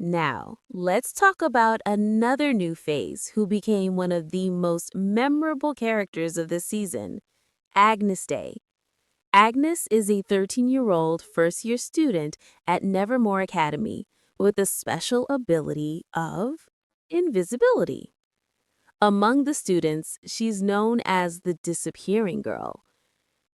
Now, let's talk about another new phase who became one of the most memorable characters of this season, Agnes Day. Agnes is a 13-year-old first-year student at Nevermore Academy with the special ability of invisibility. Among the students, she's known as the disappearing girl.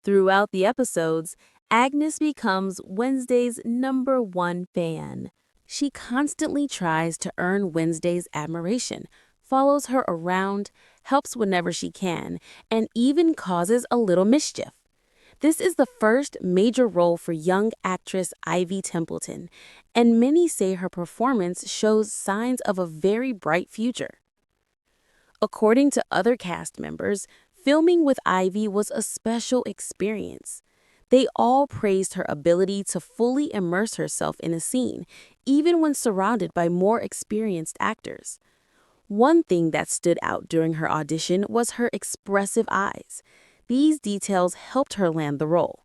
Throughout the episodes, Agnes becomes Wednesday's number one fan. She constantly tries to earn Wednesday's admiration, follows her around, helps whenever she can, and even causes a little mischief. This is the first major role for young actress Ivy Templeton, and many say her performance shows signs of a very bright future. According to other cast members, filming with Ivy was a special experience. They all praised her ability to fully immerse herself in a scene, even when surrounded by more experienced actors. One thing that stood out during her audition was her expressive eyes. These details helped her land the role.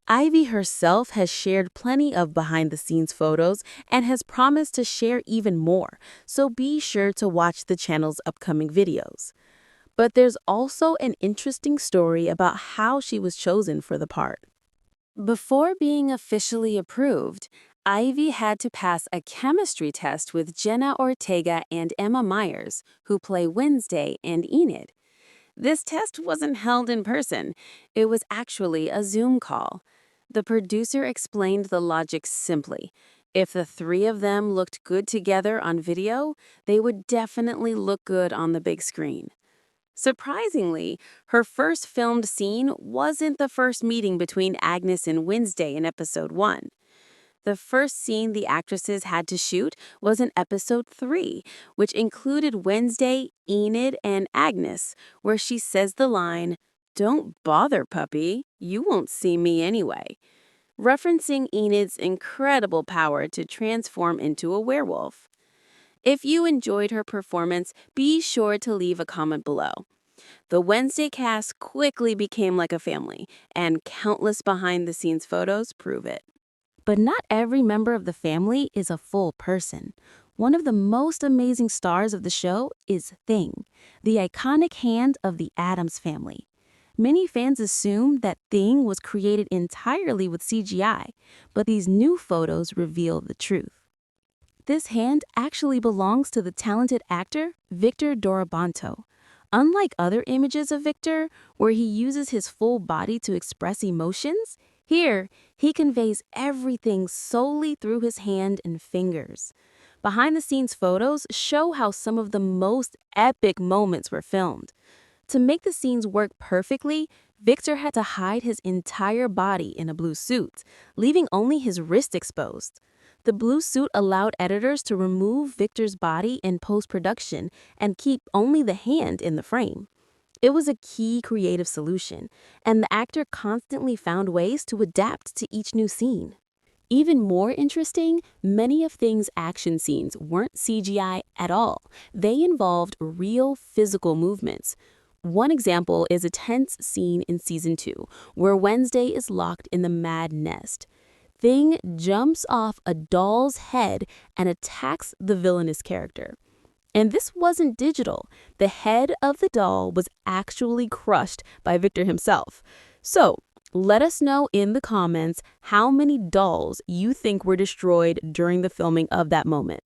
Ivy herself has shared plenty of behind-the-scenes photos and has promised to share even more, so be sure to watch the channel's upcoming videos. But there's also an interesting story about how she was chosen for the part. Before being officially approved, Ivy had to pass a chemistry test with Jenna Ortega and Emma Myers, who play Wednesday and Enid. This test wasn't held in person. It was actually a Zoom call. The producer explained the logic simply. If the three of them looked good together on video, they would definitely look good on the big screen. Surprisingly, her first filmed scene wasn't the first meeting between Agnes and Wednesday in episode 1. The first scene the actresses had to shoot was in episode 3, which included Wednesday, Enid, and Agnes, where she says the line, "Don't bother, puppy, you won't see me anyway," referencing Enid's incredible power to transform into a werewolf. If you enjoyed her performance, be sure to leave a comment below. The Wednesday cast quickly became like a family, and countless behind-the-scenes photos prove it. But not every member of the family is a full person. One of the most amazing stars of the show is Thing, the iconic hand of the Addams family. Many fans assume that Thing was created entirely with CGI, but these new photos reveal the truth. This hand actually belongs to the talented actor Victor Dorobanto. Unlike other images of Victor, where he uses his full body to express emotions, here he conveys everything solely through his hand and fingers. Behind-the-scenes photos show how some of the most epic moments were filmed. To make the scenes work perfectly, Victor had to hide his entire body in a blue suit, leaving only his wrist exposed. The blue suit allowed editors to remove Victor's body in post-production and keep only the hand in the frame. It was a key creative solution, and the actor constantly found ways to adapt to each new scene. Even more interesting, many of Thing's action scenes weren't CGI at all. They involved real physical movements. One example is a tense scene in season 2, where Wednesday is locked in the Mad Nest. Thing jumps off a doll's head and attacks the villainous character. And this wasn't digital. The head of the doll was actually crushed by Victor himself. So, let us know in the comments how many dolls you think were destroyed during the filming of that moment.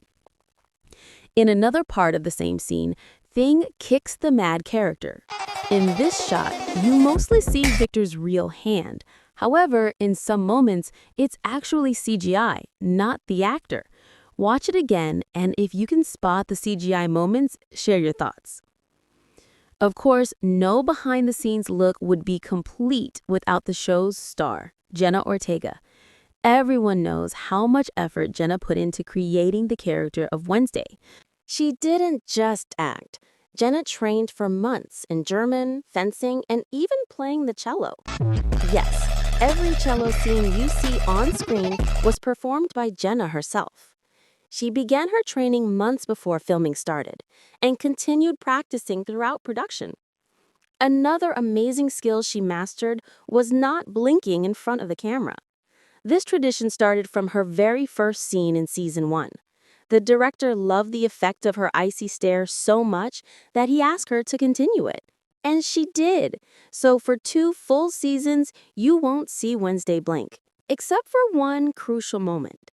In another part of the same scene, Thing kicks the mad character. In this shot, you mostly see Victor's real hand. However, in some moments, it's actually CGI, not the actor. Watch it again, and if you can spot the CGI moments, share your thoughts. Of course, no behind-the-scenes look would be complete without the show's star, Jenna Ortega. Everyone knows how much effort Jenna put into creating the character of Wednesday. She didn't just act. Jenna trained for months in German, fencing, and even playing the cello. Yes, every cello scene you see on screen was performed by Jenna herself. She began her training months before filming started and continued practicing throughout production. Another amazing skill she mastered was not blinking in front of the camera. This tradition started from her very first scene in season 1. The director loved the effect of her icy stare so much that he asked her to continue it. And she did. So for 2 full seasons, you won't see Wednesday blink, except for one crucial moment.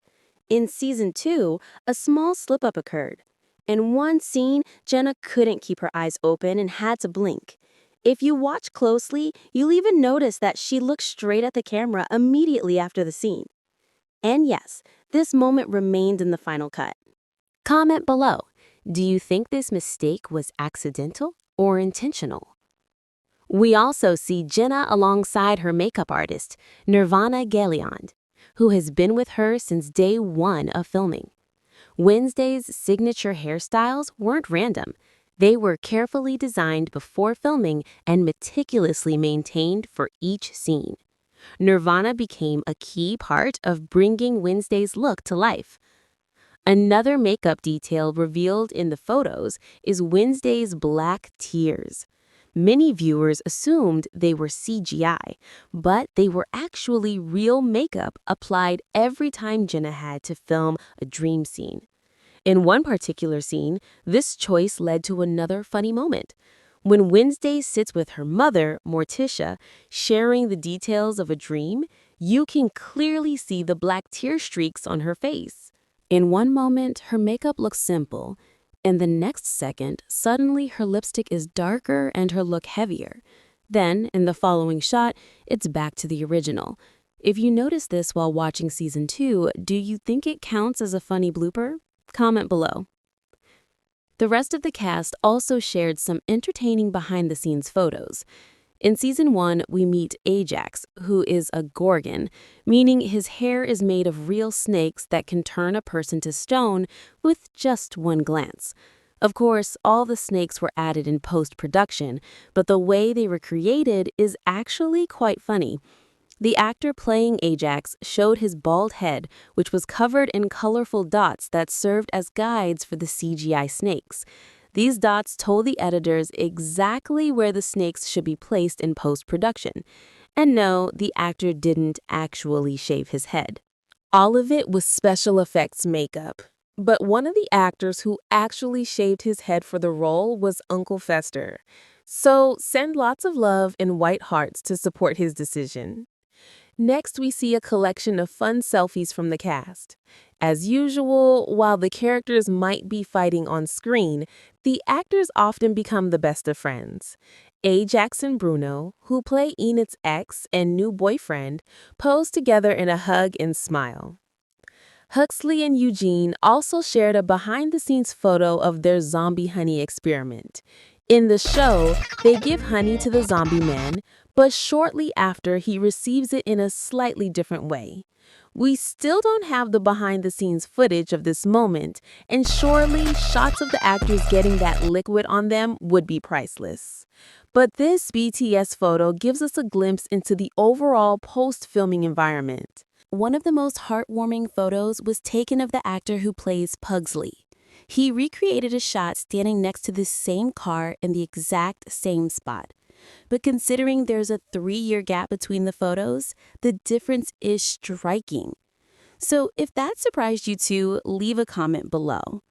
In season 2, a small slip-up occurred. In one scene, Jenna couldn't keep her eyes open and had to blink. If you watch closely, you'll even notice that she looked straight at the camera immediately after the scene. And yes, this moment remained in the final cut. Comment below. Do you think this mistake was accidental or intentional? We also see Jenna alongside her makeup artist, Nirvana Galliond, who has been with her since day one of filming. Wednesday's signature hairstyles weren't random. They were carefully designed before filming and meticulously maintained for each scene. Nirvana became a key part of bringing Wednesday's look to life. Another makeup detail revealed in the photos is Wednesday's black tears. Many viewers assumed they were CGI, but they were actually real makeup applied every time Jenna had to film a dream scene. In one particular scene, this choice led to another funny moment. When Wednesday sits with her mother, Morticia, sharing the details of a dream, you can clearly see the black tear streaks on her face. In one moment, her makeup looks simple. In the next second, suddenly her lipstick is darker and her look heavier. Then, in the following shot, it's back to the original. If you notice this while watching season 2, do you think it counts as a funny blooper? Comment below. The rest of the cast also shared some entertaining behind-the-scenes photos. In season 1, we meet Ajax, who is a gorgon, meaning his hair is made of real snakes that can turn a person to stone with just one glance. Of course, all the snakes were added in post-production, but the way they were created is actually quite funny. The actor playing Ajax showed his bald head, which was covered in colorful dots that served as guides for the CGI snakes. These dots told the editors exactly where the snakes should be placed in post-production. And no, the actor didn't actually shave his head. All of it was special effects makeup. But one of the actors who actually shaved his head for the role was Uncle Fester. So send lots of love and white hearts to support his decision. Next, we see a collection of fun selfies from the cast. As usual, while the characters might be fighting on screen, the actors often become the best of friends. Ajax and Bruno, who play Enid's ex and new boyfriend, pose together in a hug and smile. Huxley and Eugene also shared a behind-the-scenes photo of their zombie honey experiment. In the show, they give honey to the zombie man, but shortly after he receives it in a slightly different way. We still don't have the behind-the-scenes footage of this moment, and surely shots of the actors getting that liquid on them would be priceless. But this BTS photo gives us a glimpse into the overall post-filming environment. One of the most heartwarming photos was taken of the actor who plays Pugsley. He recreated a shot standing next to the same car in the exact same spot. But considering there's a 3-year gap between the photos, the difference is striking. So if that surprised you too, leave a comment below.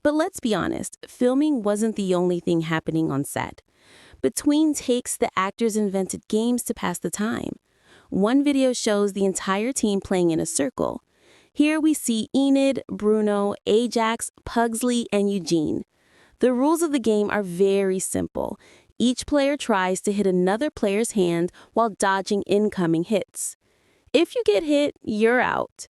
But let's be honest, filming wasn't the only thing happening on set. Between takes, the actors invented games to pass the time. One video shows the entire team playing in a circle. Here we see Enid, Bruno, Ajax, Pugsley, and Eugene. The rules of the game are very simple. Each player tries to hit another player's hand while dodging incoming hits. If you get hit, you're out.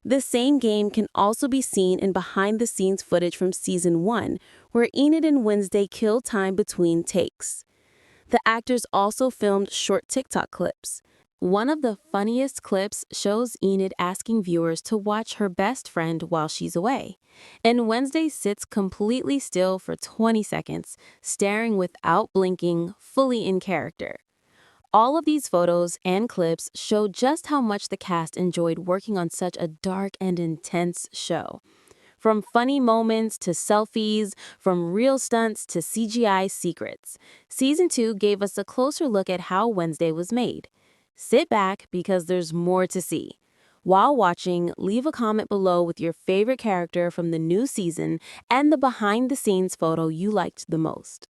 The same game can also be seen in behind-the-scenes footage from season 1, where Enid and Wednesday kill time between takes. The actors also filmed short TikTok clips. One of the funniest clips shows Enid asking viewers to watch her best friend while she's away. And Wednesday sits completely still for 20 seconds, staring without blinking, fully in character. All of these photos and clips show just how much the cast enjoyed working on such a dark and intense show. From funny moments to selfies, from real stunts to CGI secrets, Season 2 gave us a closer look at how Wednesday was made. Sit back because there's more to see. While watching, leave a comment below with your favorite character from the new season and the behind-the-scenes photo you liked the most.